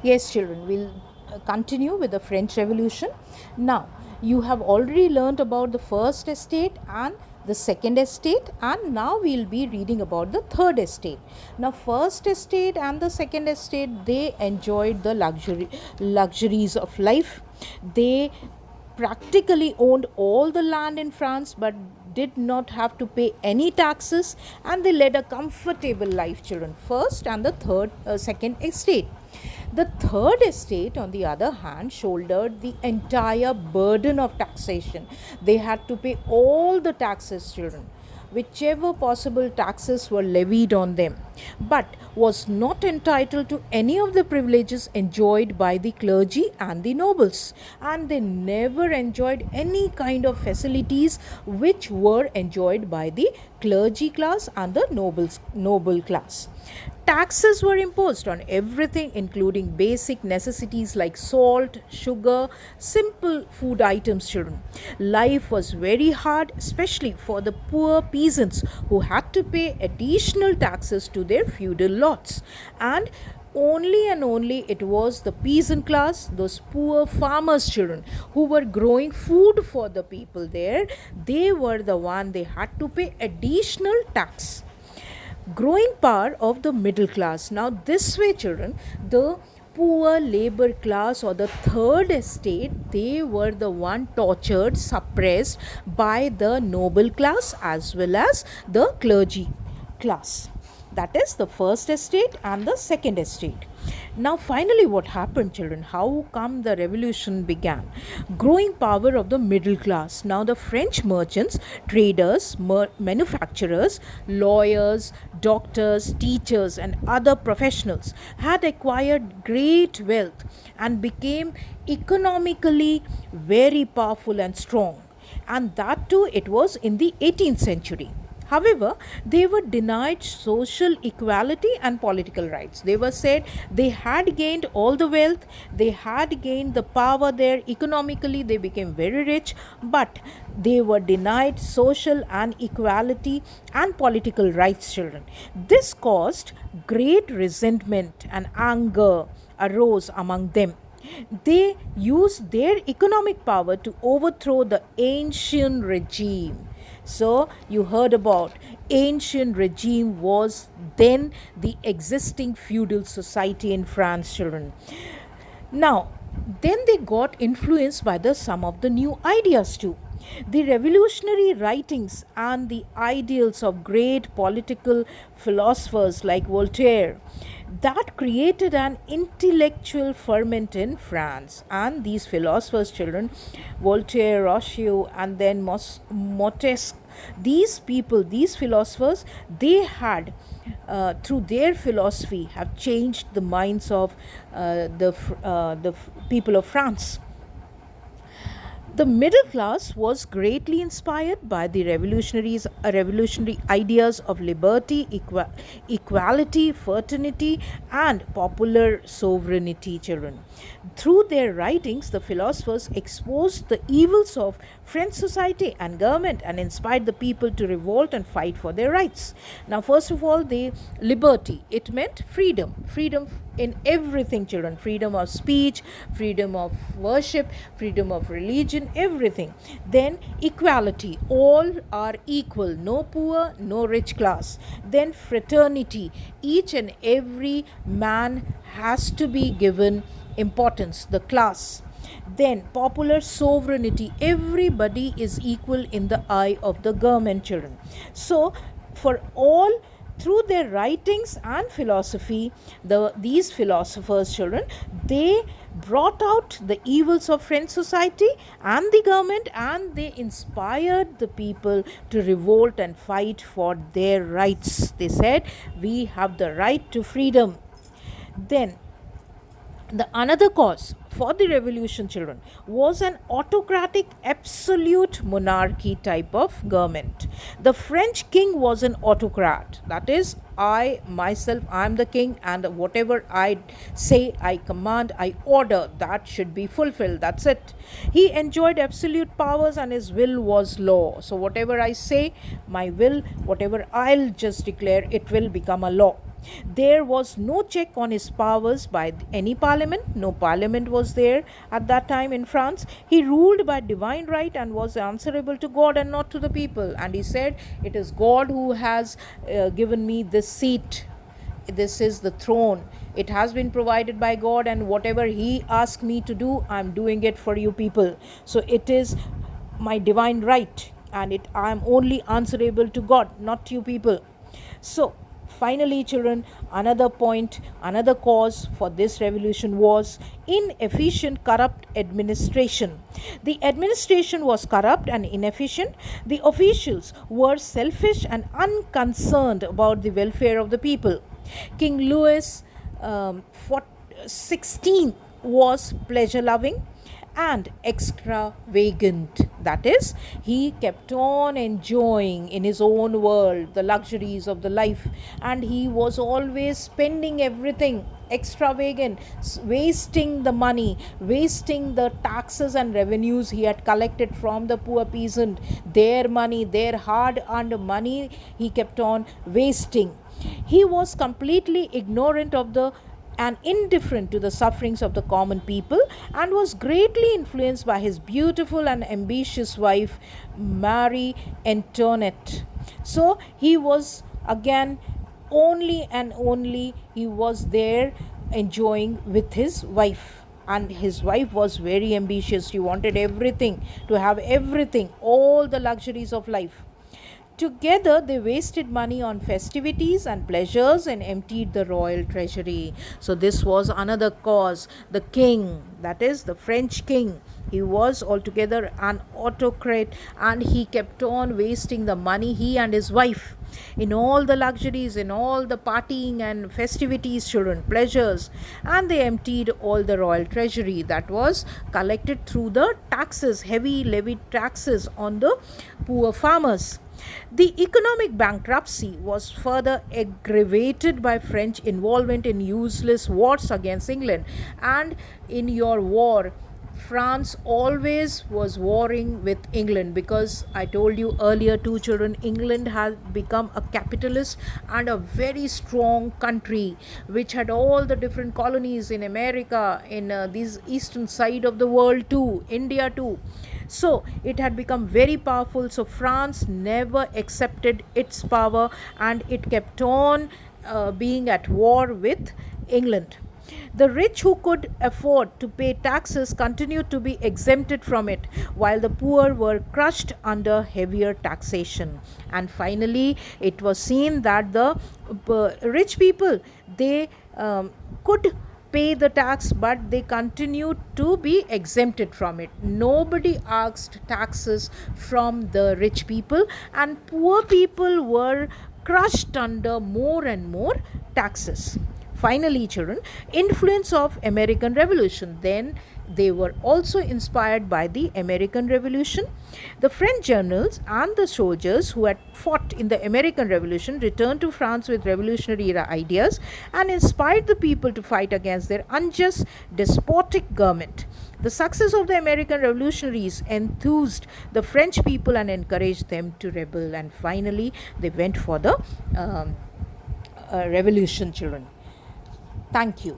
Yes, children, we'll continue with the French Revolution. Now, you have already learned about the first estate and the second estate, and now we'll be reading about the third estate. Now, first estate and the second estate, they enjoyed the luxuries of life. They practically owned all the land in France but did not have to pay any taxes, and they led a comfortable life, children. First and the second estate. The third estate, on the other hand, shouldered the entire burden of taxation. They had to pay all the taxes, children, whichever possible taxes were levied on them, but was not entitled to any of the privileges enjoyed by the clergy and the nobles. And they never enjoyed any kind of facilities which were enjoyed by the clergy class and the noble class. Taxes were imposed on everything, including basic necessities like salt, sugar, simple food items, children. Life was very hard, especially for the poor peasants who had to pay additional taxes to their feudal lots. And only it was the peasant class, those poor farmers' children who were growing food for the people there, they were the one they had to pay additional tax. Growing power of the middle class. Now, this way, children, the poor labor class or the third estate, they were the one tortured, suppressed by the noble class as well as the clergy class. That is the first estate and the second estate. Now, finally, what happened, children? How come the revolution began? Growing power of the middle class. Now, the French merchants, traders, manufacturers, lawyers, doctors, teachers, and other professionals had acquired great wealth and became economically very powerful and strong. And that too, it was in the 18th century. However, they were denied social equality and political rights. They were said they had gained all the wealth, they had gained the power there, economically they became very rich, but they were denied social and equality and political rights, children. This caused great resentment and anger arose among them. They used their economic power to overthrow the ancient regime. So you heard about ancient regime was then the existing feudal society in France, children. Now, then they got influenced by the some of the new ideas too. The revolutionary writings and the ideals of great political philosophers like Voltaire, that created an intellectual ferment in France. And these philosophers, children, Voltaire, Rousseau, and then Montesquieu, these people, these philosophers, they had through their philosophy have changed the minds of the people of France. The middle class was greatly inspired by the revolutionary ideas of liberty, equality, fraternity, and popular sovereignty, children. Through their writings, the philosophers exposed the evils of French society and government and inspired the people to revolt and fight for their rights. Now, first of all, the liberty, it meant freedom in everything, children. Freedom of speech, freedom of worship, freedom of religion, everything. Then equality, all are equal, no poor, no rich class. Then fraternity, each and every man has to be given importance, the class. Then popular sovereignty, everybody is equal in the eye of the government, children. So for all, through their writings and philosophy, these philosophers, children, they brought out the evils of French society and the government, and they inspired the people to revolt and fight for their rights. They said, we have the right to freedom. Then the another cause for the revolution, children, was an autocratic absolute monarchy type of government. The French king was an autocrat, that is, I myself, I am the king, and whatever I say, I command, I order, that should be fulfilled. That's it. He enjoyed absolute powers and his will was law. So whatever I say, my will, whatever I'll just declare, it will become a law. There was no check on his powers by any parliament. No parliament was there at that time in France. He ruled by divine right and was answerable to God and not to the people. And he said, "It is God who has given me this seat. This is the throne. It has been provided by God, and whatever He asked me to do, I'm doing it for you people. So it is my divine right, and I am only answerable to God, not you people." So finally, children, another point, another cause for this revolution was inefficient, corrupt administration. The administration was corrupt and inefficient. The officials were selfish and unconcerned about the welfare of the people. King Louis XVI was pleasure loving and extravagant. That is, he kept on enjoying in his own world the luxuries of the life, and he was always spending everything extravagant, wasting the money, wasting the taxes and revenues he had collected from the poor peasant. Their money, their hard earned money, he kept on wasting. He was completely ignorant of the and indifferent to the sufferings of the common people, and was greatly influenced by his beautiful and ambitious wife, Marie Antoinette. So he was again only and only he was there enjoying with his wife. And his wife was very ambitious. She wanted everything, to have everything, all the luxuries of life. Together, they wasted money on festivities and pleasures and emptied the royal treasury. So, this was another cause. The king, that is the French king, he was altogether an autocrat, and he kept on wasting the money, he and his wife, in all the luxuries, in all the partying and festivities, children, pleasures, and they emptied all the royal treasury that was collected through the taxes, heavy levied taxes on the poor farmers. The economic bankruptcy was further aggravated by French involvement in useless wars against England. And in your war, France always was warring with England, because I told you earlier, two children, England had become a capitalist and a very strong country which had all the different colonies in America, in this eastern side of the world too, India too. So it had become very powerful. So France never accepted its power, and it kept on being at war with England. The rich who could afford to pay taxes continued to be exempted from it, while the poor were crushed under heavier taxation. And finally, it was seen that the rich people, they could pay the tax, but they continued to be exempted from it. Nobody asked taxes from the rich people, and poor people were crushed under more and more taxes. Finally, children, influence of American Revolution. Then they were also inspired by the American Revolution. The French generals and the soldiers who had fought in the American Revolution returned to France with revolutionary ideas and inspired the people to fight against their unjust, despotic government. The success of the American revolutionaries enthused the French people and encouraged them to rebel. And finally, they went for the revolution, children. Thank you.